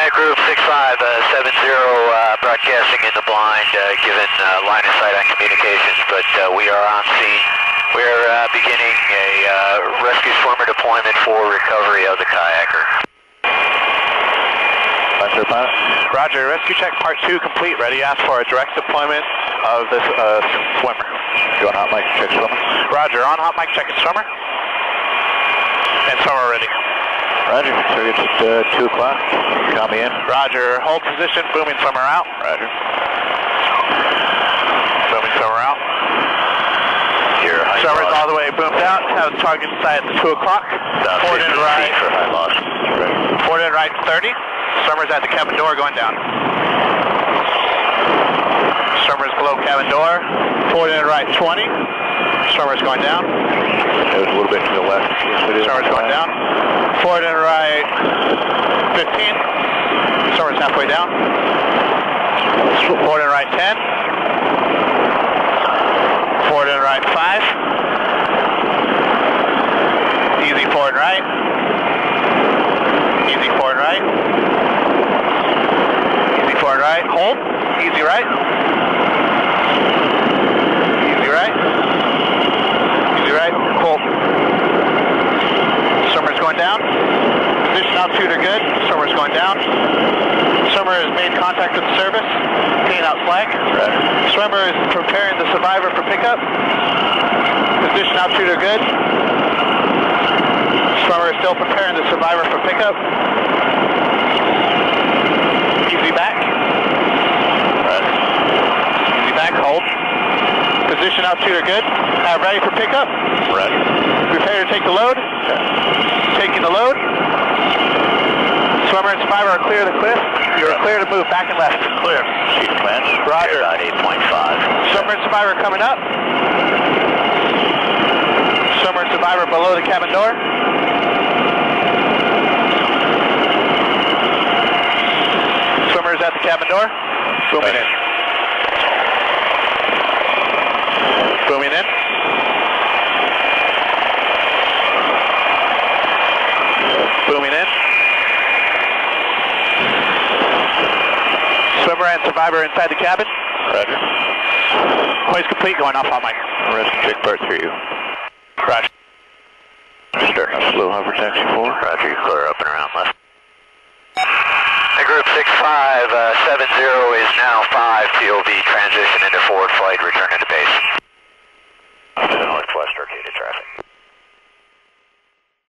Group 6570, broadcasting in the blind, given line of sight on communications, but we are on scene. We're beginning a rescue swimmer deployment for recovery of the kayaker. Roger, rescue check part 2 complete, ready. Ask for a direct deployment of this swimmer. You on hot mic check swimmer? Roger, on hot mic check swimmer. And swimmer ready. Roger, target's at 2 o'clock. Count me in. Roger, hold position, booming swimmer out. Roger. Booming swimmer out. Here, high Swimmer's loss. all the way boomed out. Have the target sight at 2 o'clock. Forward and right. For high loss. Right. Forward and right 30. Swimmer's at the cabin door going down. Swimmer's below cabin door. Forward and right 20. Swimmer's going down. It was a little bit to the left. Swimmer's going down. Forward and right 15. Swimmer's halfway down. Forward and right 10. Forward and right 5. Easy forward and right. Easy forward and right. Easy forward and right. Hold. Easy right. Easy right. Easy right. Hold. Swimmer's going down. Position altitude are good. Swimmer's going down. Swimmer has made contact with the service. Taking out flag. Right. Swimmer is preparing the survivor for pickup. Position altitude are good. Swimmer is still preparing the survivor for pickup. Easy back. Right. Easy back, hold. Position altitude are good. Ready for pickup. Right. Prepare to take the load. Taking the load. Swimmer and survivor are clear of the cliff. You are clear to move back and left. Clear. Seat command. Roger. About 8.5. Swimmer and survivor coming up. Swimmer and survivor below the cabin door. Swimmer is at the cabin door. Booming in. Booming in. Booming in. Swimmer and survivor inside the cabin. Roger. Hoist complete, going off on mic. Rescue check part 3. Roger. Start slow hover taxi 4. Roger, you clear up and around left. Group 6570 is now 5 TOV, transition into forward flight, return to base.